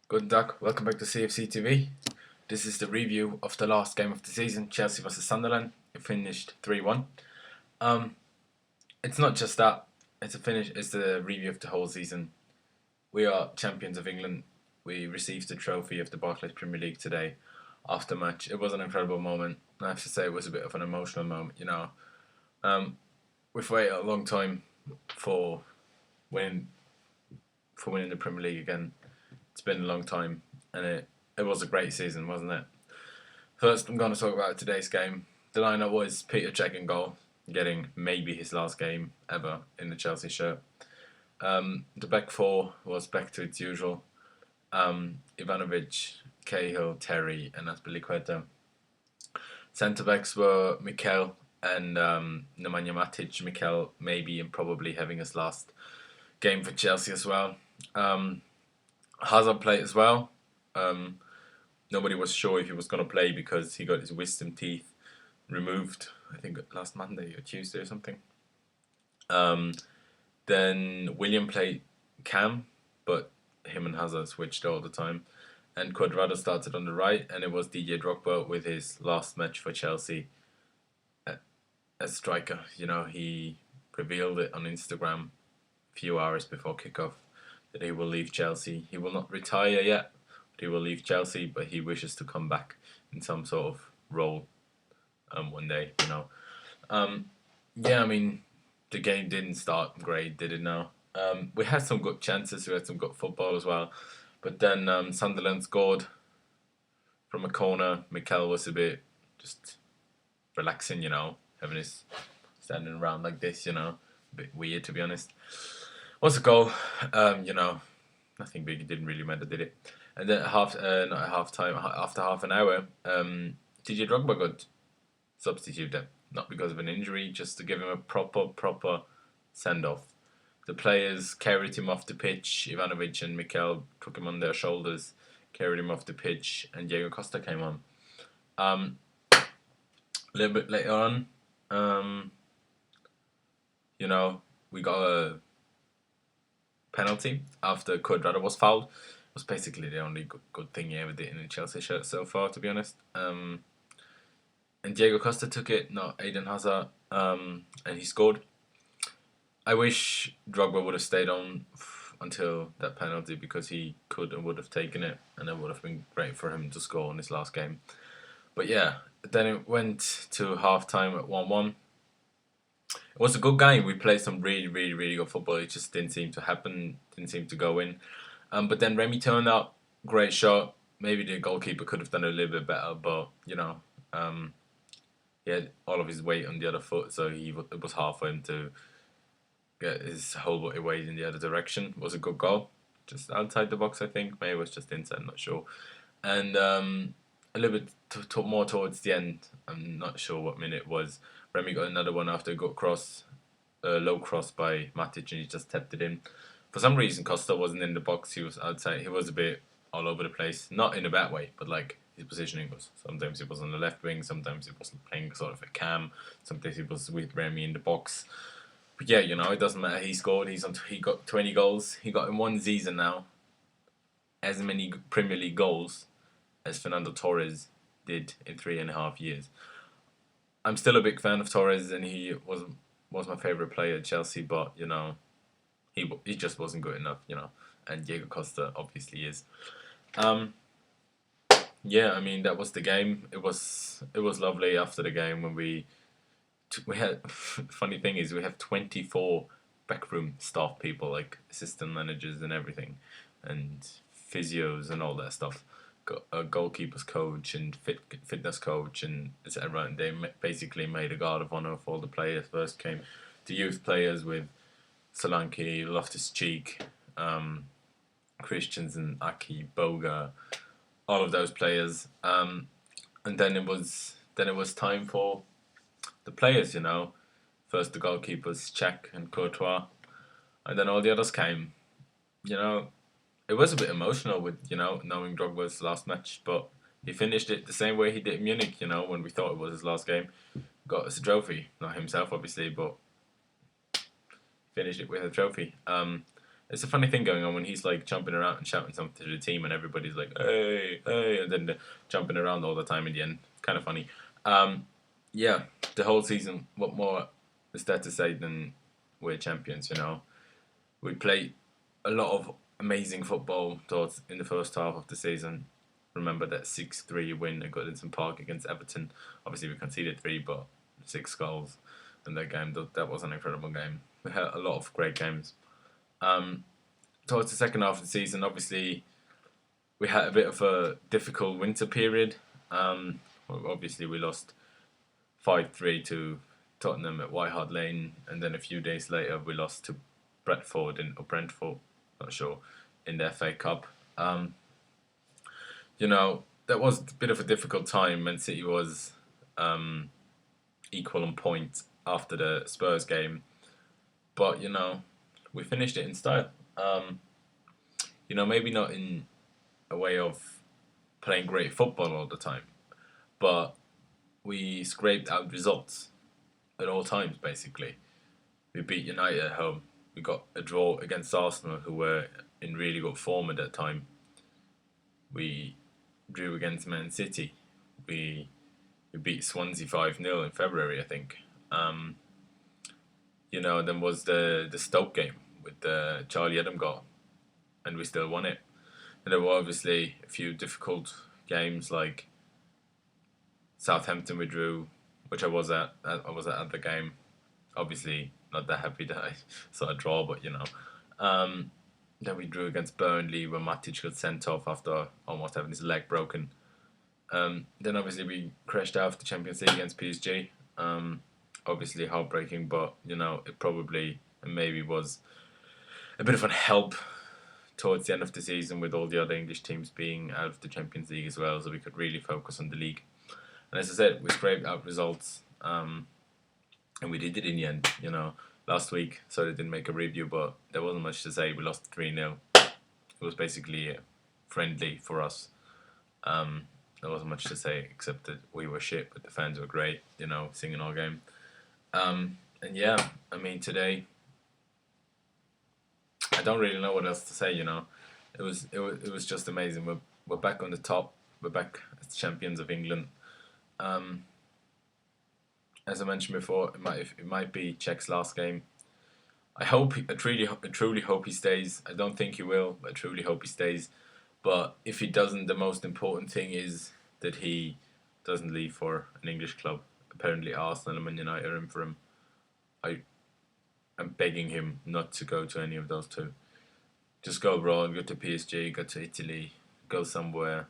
Guten Tag, welcome back to A.F.C. TV. This is the review of the last game of the season, Chelsea vs Sunderland. It finished 3-1. Um, it's not just that, it's the review of the whole season. We are champions of England. We received the trophy of the Barclays Premier League today after match. It was an incredible moment. I have to say it was a bit of an emotional moment. We've waited a long time for winning the Premier League again. It's been a long time, and it was a great season, wasn't it? First, I'm going to talk about today's game. The lineup was Peter Cech in goal, getting maybe his last game ever in the Chelsea shirt. The back four was back to its usual. Ivanovic, Cahill, Terry, and Azpilicueta. Centre backs were Mikel and Nemanja Matic. Mikel maybe and probably having his last game for Chelsea as well. Hazard played as well. Nobody was sure if he was going to play because he got his wisdom teeth removed, I think last Monday or Tuesday or something. Then William played Cam, but him and Hazard switched all the time. And Cuadrado started on the right, and it was DJ Drogba with his last match for Chelsea as striker. He revealed it on Instagram a few hours before kickoff that he will leave Chelsea. He will not retire yet, but he will leave Chelsea, but he wishes to come back in some sort of role one day. The game didn't start great, did it now? We had some good chances, we had some good football as well, but then Sunderland scored from a corner. Mikel was a bit just relaxing, having his standing around like this, a bit weird to be honest. Was a goal, nothing big. It didn't really matter, did it? And then not at half time, after half an hour, DJ Drogba got substituted, not because of an injury, just to give him a proper send off. The players carried him off the pitch. Ivanovic and Mikel took him on their shoulders, carried him off the pitch, and Diego Costa came on. A little bit later on, we got a penalty after Cuadrado was fouled. It was basically the only good thing he ever did in a Chelsea shirt so far, to be honest. And Diego Costa took it, not Eden Hazard, and he scored. I wish Drogba would have stayed on until that penalty because he could and would have taken it, and it would have been great for him to score in his last game. But yeah, then it went to half time at 1-1. It was a good game. We played some really good football. It just didn't seem to happen, didn't seem to go in. But then Remy turned up, great shot. Maybe the goalkeeper could have done it a little bit better, but he had all of his weight on the other foot, so it was hard for him to get his whole body weight in the other direction. It was a good goal, just outside the box, I think. Maybe it was just inside, I'm not sure. And a little bit more towards the end, I'm not sure what minute it was, Remy got another one after a good cross, low cross by Matic, and he just tapped it in. For some reason, Costa wasn't in the box. He was outside. He was a bit all over the place. Not in a bad way, but like his positioning was. Sometimes he was on the left wing. Sometimes he was playing sort of a cam. Sometimes he was with Remy in the box. But yeah, it doesn't matter. He scored. He got 20 goals. He got in one season now as many Premier League goals as Fernando Torres did in 3.5 years. I'm still a big fan of Torres, and he was my favourite player at Chelsea, but he just wasn't good enough, and Diego Costa obviously is. That was the game. It was lovely after the game when we had. Funny thing is, we have 24 backroom staff people, like assistant managers and everything, and physios and all that stuff. Got a goalkeeper's coach and fitness coach and etc. And they basically made a guard of honor for all the players. First came the youth players with Solanke, Loftus-Cheek, Christensen, Aki, Boga, all of those players. And then it was time for the players. First the goalkeepers, Cech and Courtois, and then all the others came. It was a bit emotional with, knowing Drogba's last match, but he finished it the same way he did in Munich, when we thought it was his last game. Got us a trophy. Not himself, obviously, but finished it with a trophy. It's a funny thing going on when he's like jumping around and shouting something to the team, and everybody's like, "Hey, hey," and then jumping around all the time in the end. It's kind of funny. Um, yeah, the whole season. What more is there to say than we're champions? We played a lot of amazing football towards in the first half of the season. Remember that 6-3 win at Goodison Park against Everton. Obviously, we conceded 3, but 6 goals in that game. That was an incredible game. We had a lot of great games. Um, Towards the second half of the season, obviously, we had a bit of a difficult winter period. Obviously, we lost 5-3 to Tottenham at White Hart Lane, and then a few days later, we lost to Brentford, not sure, in the FA Cup. That was a bit of a difficult time. Man City was equal on points after the Spurs game, but we finished it in style. Maybe not in a way of playing great football all the time, but we scraped out results at all times. Basically, we beat United at home. We got a draw against Arsenal, who were in really good form at that time. We drew against Man City. We beat Swansea 5-0 in February, I think. Then was the Stoke game with the Charlie Adam goal, and we still won it. And there were obviously a few difficult games like Southampton we drew, which I was at. I was at the game. Obviously, not that happy that I saw a draw, but then we drew against Burnley when Matic got sent off after almost having his leg broken. Then obviously we crashed out of the Champions League against PSG. Obviously heartbreaking, but it probably and maybe was a bit of a help towards the end of the season with all the other English teams being out of the Champions League as well, so we could really focus on the league. And as I said, we scraped out results, and we did it in the end. Last week, so I didn't make a review, but there wasn't much to say. We lost 3-0. It was basically friendly for us. There wasn't much to say except that we were shit, but the fans were great, singing all game. And yeah, I mean, today, I don't really know what else to say. It was just amazing. We're back on the top. We're back as champions of England. As I mentioned before, it might be Czech's last game. I truly hope he stays. I don't think he will, but I truly hope he stays. But if he doesn't, the most important thing is that he doesn't leave for an English club. Apparently, Arsenal and Man United are in for him. I'm begging him not to go to any of those two. Just go abroad, go to PSG, go to Italy, go somewhere,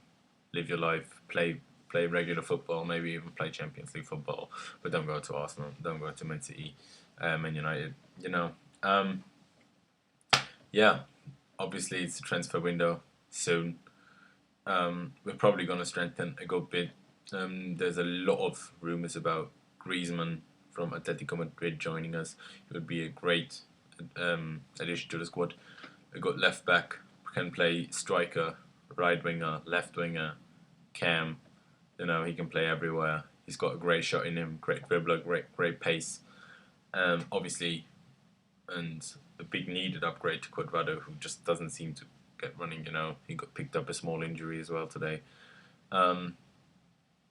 live your life, play regular football, maybe even play Champions League football, but don't go to Arsenal, don't go to Man City, Man United. Yeah, obviously it's a transfer window soon. We're probably going to strengthen a good bit. There's a lot of rumours about Griezmann from Atletico Madrid joining us. It would be a great addition to the squad. A good left back, can play striker, right winger, left winger, cam. He can play everywhere. He's got a great shot in him, great dribbler, great pace. Obviously, and a big needed upgrade to Cuadrado, who just doesn't seem to get running. He got picked up a small injury as well today.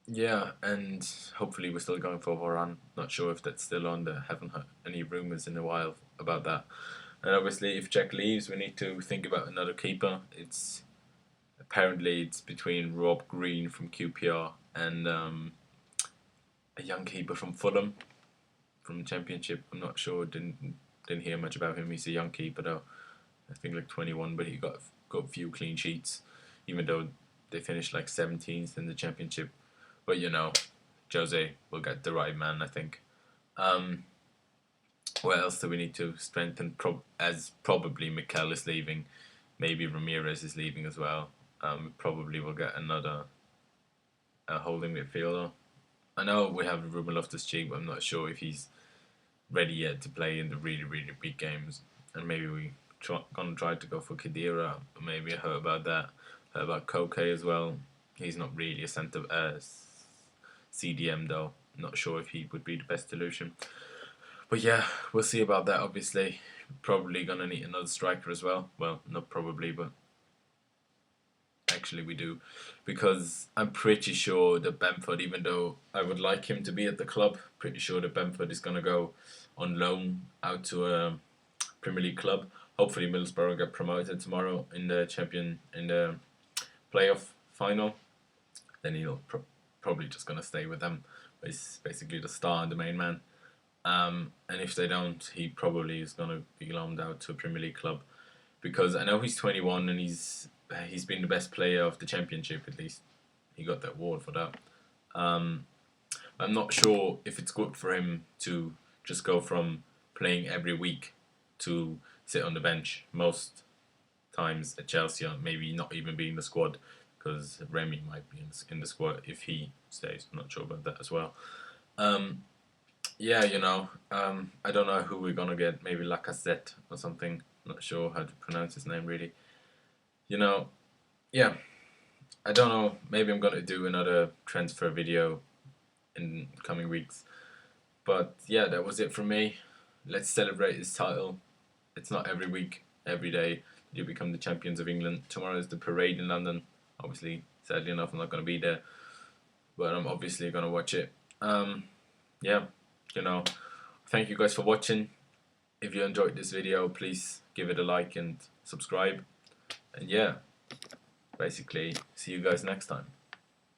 Yeah, and hopefully we're still going for Varane. Not sure if that's still on. There haven't heard any rumours in a while about that. And obviously, if Jack leaves, we need to think about another keeper. Apparently it's between Rob Green from QPR and a young keeper from Fulham from the Championship. I'm not sure. Didn't hear much about him. He's a young keeper though. I think like 21, but he got a few clean sheets, even though they finished like 17th in the Championship. But Jose will get the right man, I think. What else do we need to strengthen? As probably Mikel is leaving, maybe Ramirez is leaving as well. Probably will get another holding midfielder. I know we have Ruben Loftus-Cheek, but I'm not sure if he's ready yet to play in the really, really big games. And maybe we're gonna try to go for Khedira. Maybe I heard about that. Heard about Koke as well. He's not really a CDM though. Not sure if he would be the best solution. But yeah, we'll see about that. Obviously, probably gonna need another striker as well. Well, not probably, but actually we do, because I'm pretty sure that Bamford, even though I would like him to be at the club, pretty sure that Bamford is gonna go on loan out to a Premier League club. Hopefully, Middlesbrough get promoted tomorrow in the playoff final. Then he'll probably just gonna stay with them. He's basically the star and the main man. And if they don't, he probably is gonna be loaned out to a Premier League club, because I know he's 21 and he's been the best player of the championship. At least he got that award for that. Um, I'm not sure if it's good for him to just go from playing every week to sit on the bench most times at Chelsea, or maybe not even being in the squad, because Remy might be in the squad if he stays. I'm not sure about that as well. Um, yeah, I don't know who we're gonna get. Maybe Lacazette or something. Not sure how to pronounce his name really. You know, yeah, I don't know. Maybe I'm gonna do another transfer video in coming weeks. But yeah, that was it from me. Let's celebrate this title. It's not every week, every day you become the champions of England. Tomorrow is the parade in London. Obviously, sadly enough, I'm not going to be there, but I'm obviously going to watch it. Yeah, thank you guys for watching. If you enjoyed this video, please give it a like and subscribe. And yeah, basically, see you guys next time.